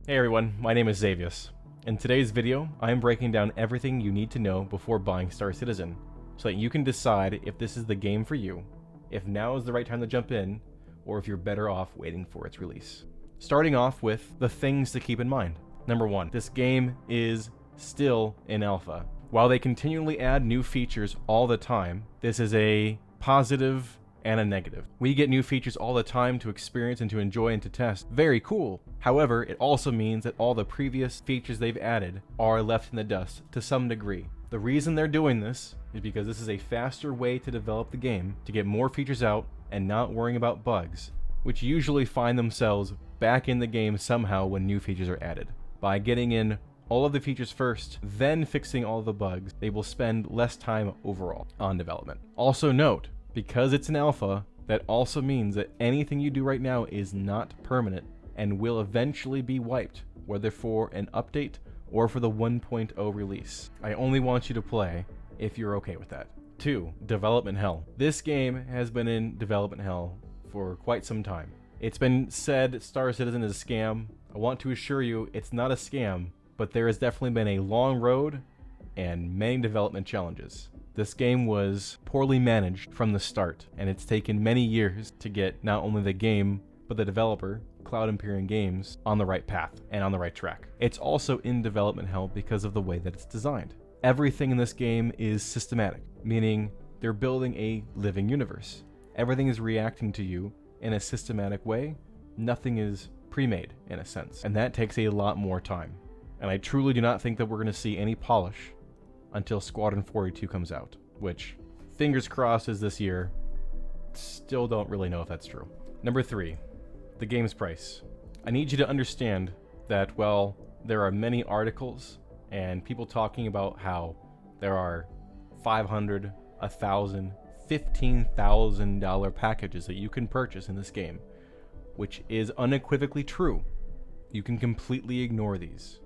Hey everyone, my name is Xavius. In today's video, I am breaking down everything you need to know before buying Star Citizen, so that you can decide if this is the game for you, if now is the right time to jump in, or if you're better off waiting for its release. Starting off with the things to keep in mind. Number 1, this game is still in alpha. While they continually add new features all the time, this is a positive and a negative. We get new features all the time to experience and to enjoy and to test. Very cool. However, it also means that all the previous features they've added are left in the dust to some degree. The reason they're doing this is because this is a faster way to develop the game, to get more features out and not worrying about bugs, which usually find themselves back in the game somehow when new features are added. By getting in all of the features first, then fixing all of the bugs, they will spend less time overall on development. Also note, because it's an alpha, that also means that anything you do right now is not permanent and will eventually be wiped, whether for an update or for the 1.0 release. I only want you to play if you're okay with that. 2. Development hell. This game has been in development hell for quite some time. It's been said Star Citizen is a scam. I want to assure you it's not a scam, but there has definitely been a long road and many development challenges. This game was poorly managed from the start, and it's taken many years to get not only the game, but the developer, Cloud Imperium Games, on the right path and on the right track. It's also in development hell because of the way that it's designed. Everything in this game is systematic, meaning they're building a living universe. Everything is reacting to you in a systematic way. Nothing is pre-made, in a sense, and that takes a lot more time. And I truly do not think that we're going to see any polish until Squadron 42 comes out, which, fingers crossed, is this year. Still don't really know if that's true. Number 3, the game's price. I need you to understand that while there are many articles and people talking about how there are $500, $1,000, $15,000 packages that you can purchase in this game, which is unequivocally true, you can completely ignore these.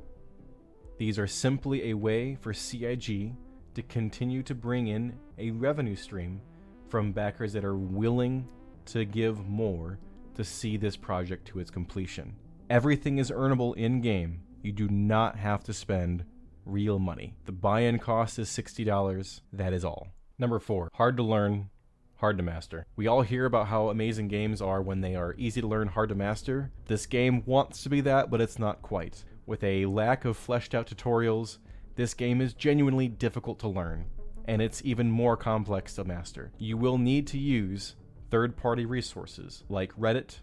These are simply a way for CIG to continue to bring in a revenue stream from backers that are willing to give more to see this project to its completion. Everything is earnable in-game. You do not have to spend real money. The buy-in cost is $60. That is all. Number 4, hard to learn, hard to master. We all hear about how amazing games are when they are easy to learn, hard to master. This game wants to be that, but it's not quite. With a lack of fleshed out tutorials, this game is genuinely difficult to learn, and it's even more complex to master. You will need to use third-party resources like Reddit,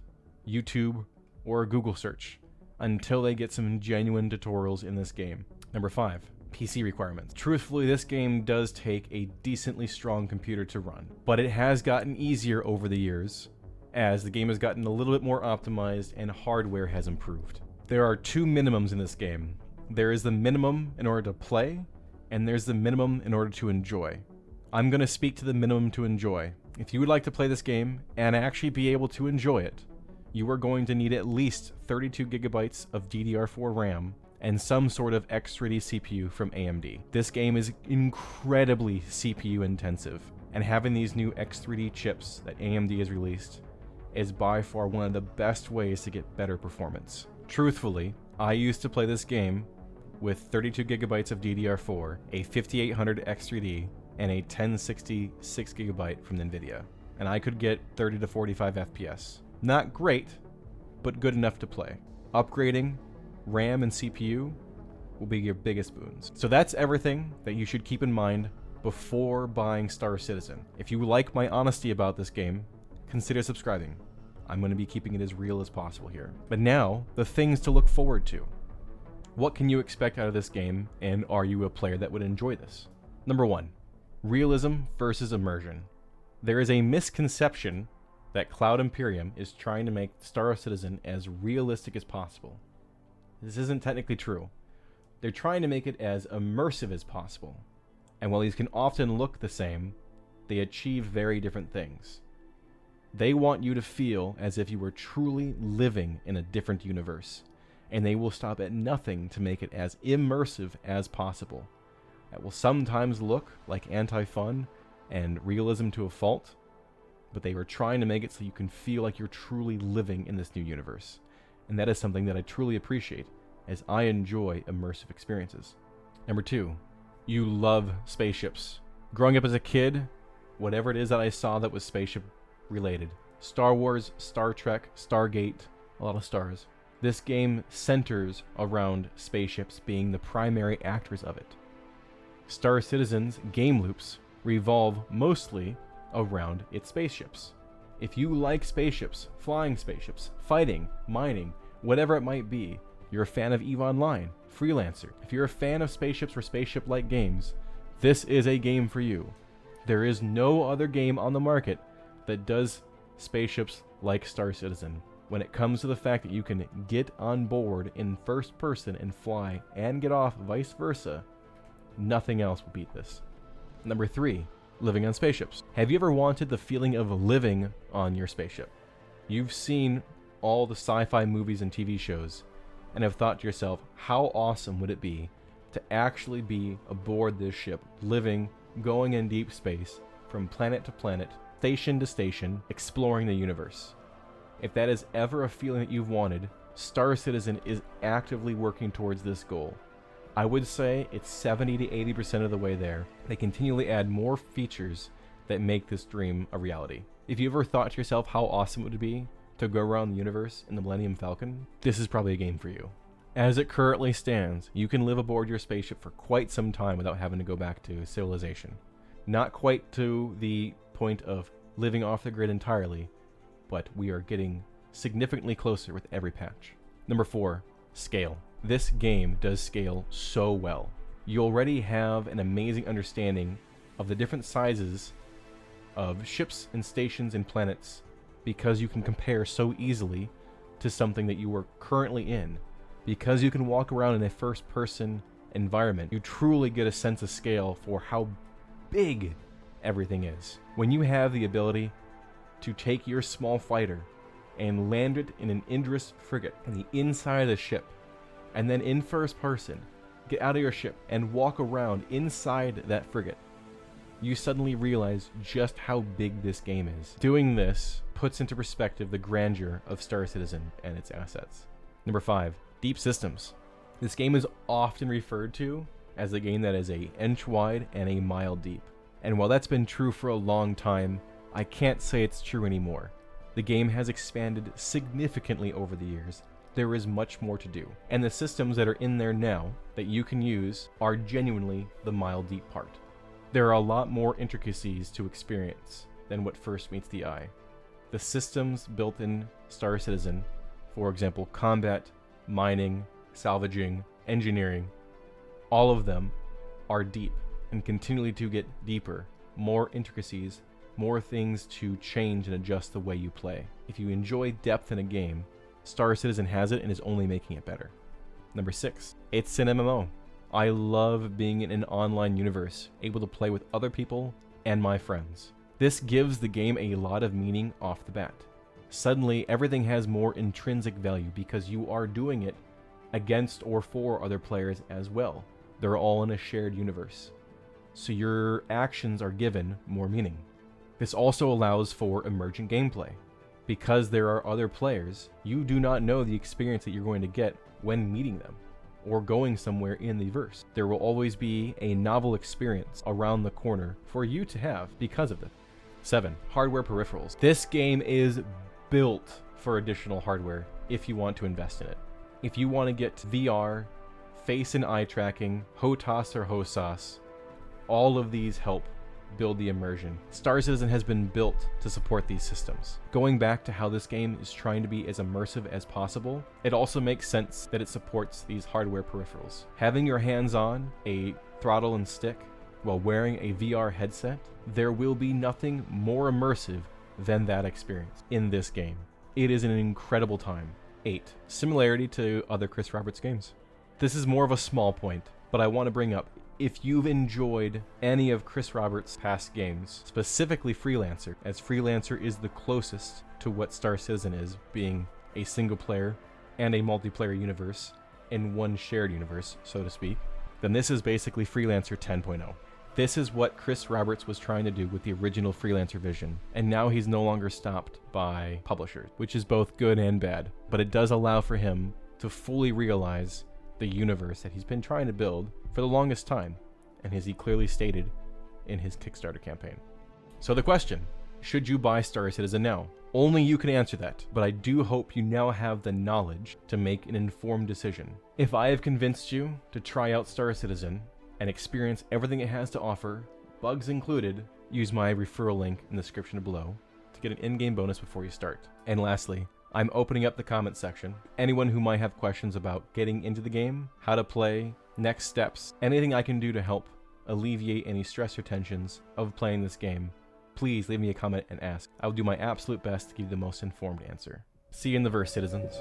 YouTube, or a Google search until they get some genuine tutorials in this game. Number 5, PC requirements. Truthfully, this game does take a decently strong computer to run, but it has gotten easier over the years as the game has gotten a little bit more optimized and hardware has improved. There are 2 minimums in this game. There is the minimum in order to play, and there's the minimum in order to enjoy. I'm going to speak to the minimum to enjoy. If you would like to play this game and actually be able to enjoy it, you are going to need at least 32 gigabytes of DDR4 RAM and some sort of X3D CPU from AMD. This game is incredibly CPU intensive, and having these new X3D chips that AMD has released is by far one of the best ways to get better performance. Truthfully, I used to play this game with 32 gigabytes of DDR4, a 5800 X3D, and a 1060 6GB from NVIDIA, and I could get 30 to 45 FPS. Not great, but good enough to play. Upgrading RAM and CPU will be your biggest boons. So that's everything that you should keep in mind before buying Star Citizen. If you like my honesty about this game, consider subscribing. I'm going to be keeping it as real as possible here. But now, the things to look forward to. What can you expect out of this game, and are you a player that would enjoy this? Number 1, realism versus immersion. There is a misconception that Cloud Imperium is trying to make Star Citizen as realistic as possible. This isn't technically true. They're trying to make it as immersive as possible. And while these can often look the same, they achieve very different things. They want you to feel as if you were truly living in a different universe, and they will stop at nothing to make it as immersive as possible. That will sometimes look like anti-fun and realism to a fault, but they were trying to make it so you can feel like you're truly living in this new universe. And that is something that I truly appreciate, as I enjoy immersive experiences. Number 2, you love spaceships. Growing up as a kid, whatever it is that I saw that was spaceship related, Star Wars, Star Trek, Stargate, a lot of stars. This game centers around spaceships being the primary actors of it. Star Citizen's game loops revolve mostly around its spaceships. If you like spaceships, flying spaceships, fighting, mining, whatever it might be, you're a fan of EVE Online, Freelancer. If you're a fan of spaceships or spaceship-like games, this is a game for you. There is no other game on the market that does spaceships like Star Citizen. When it comes to the fact that you can get on board in first person and fly and get off vice versa, nothing else will beat this. Number 3, living on spaceships. Have you ever wanted the feeling of living on your spaceship? You've seen all the sci-fi movies and TV shows and have thought to yourself, how awesome would it be to actually be aboard this ship, living, going in deep space, from planet to planet, station to station, exploring the universe. If that is ever a feeling that you've wanted, Star Citizen is actively working towards this goal. I would say it's 70 to 80% of the way there. They continually add more features that make this dream a reality. If you ever thought to yourself how awesome it would be to go around the universe in the Millennium Falcon, this is probably a game for you. As it currently stands, you can live aboard your spaceship for quite some time without having to go back to civilization. Not quite to the point of living off the grid entirely, but we are getting significantly closer with every patch. Number 4, scale. This game does scale so well. You already have an amazing understanding of the different sizes of ships and stations and planets because you can compare so easily to something that you are currently in. Because you can walk around in a first-person environment, you truly get a sense of scale for how big everything is. When you have the ability to take your small fighter and land it in an Indris frigate in the inside of the ship, and then in first person, get out of your ship and walk around inside that frigate, you suddenly realize just how big this game is. Doing this puts into perspective the grandeur of Star Citizen and its assets. Number 5, deep systems. This game is often referred to as a game that is an inch wide and a mile deep. And while that's been true for a long time, I can't say it's true anymore. The game has expanded significantly over the years. There is much more to do. And the systems that are in there now that you can use are genuinely the mile deep part. There are a lot more intricacies to experience than what first meets the eye. The systems built in Star Citizen, for example, combat, mining, salvaging, engineering, all of them are deep and continually to get deeper, more intricacies, more things to change and adjust the way you play. If you enjoy depth in a game, Star Citizen has it and is only making it better. Number 6, it's an MMO. I love being in an online universe, able to play with other people and my friends. This gives the game a lot of meaning off the bat. Suddenly, everything has more intrinsic value because you are doing it against or for other players as well. They're all in a shared universe. So your actions are given more meaning. This also allows for emergent gameplay. Because there are other players, you do not know the experience that you're going to get when meeting them or going somewhere in the verse. There will always be a novel experience around the corner for you to have because of it. 7, hardware peripherals. This game is built for additional hardware if you want to invest in it. If you want to get VR, face and eye tracking, HOTAS or HOSAS, all of these help build the immersion. Star Citizen has been built to support these systems. Going back to how this game is trying to be as immersive as possible, it also makes sense that it supports these hardware peripherals. Having your hands on a throttle and stick while wearing a VR headset, there will be nothing more immersive than that experience in this game. It is an incredible time. 8, similarity to other Chris Roberts games. This is more of a small point, but I want to bring up, if you've enjoyed any of Chris Roberts' past games, specifically Freelancer, as Freelancer is the closest to what Star Citizen is, being a single player and a multiplayer universe in one shared universe, so to speak, then this is basically Freelancer 10.0. This is what Chris Roberts was trying to do with the original Freelancer vision, and now he's no longer stopped by publishers, which is both good and bad, but it does allow for him to fully realize the universe that he's been trying to build for the longest time, and as he clearly stated in his Kickstarter campaign. So the question, should you buy Star Citizen now? Only you can answer that, but I do hope you now have the knowledge to make an informed decision. If I have convinced you to try out Star Citizen and experience everything it has to offer, bugs included, use my referral link in the description below to get an in-game bonus before you start. And lastly, I'm opening up the comment section. Anyone who might have questions about getting into the game, how to play, next steps, anything I can do to help alleviate any stress or tensions of playing this game, please leave me a comment and ask. I will do my absolute best to give you the most informed answer. See you in the verse, citizens.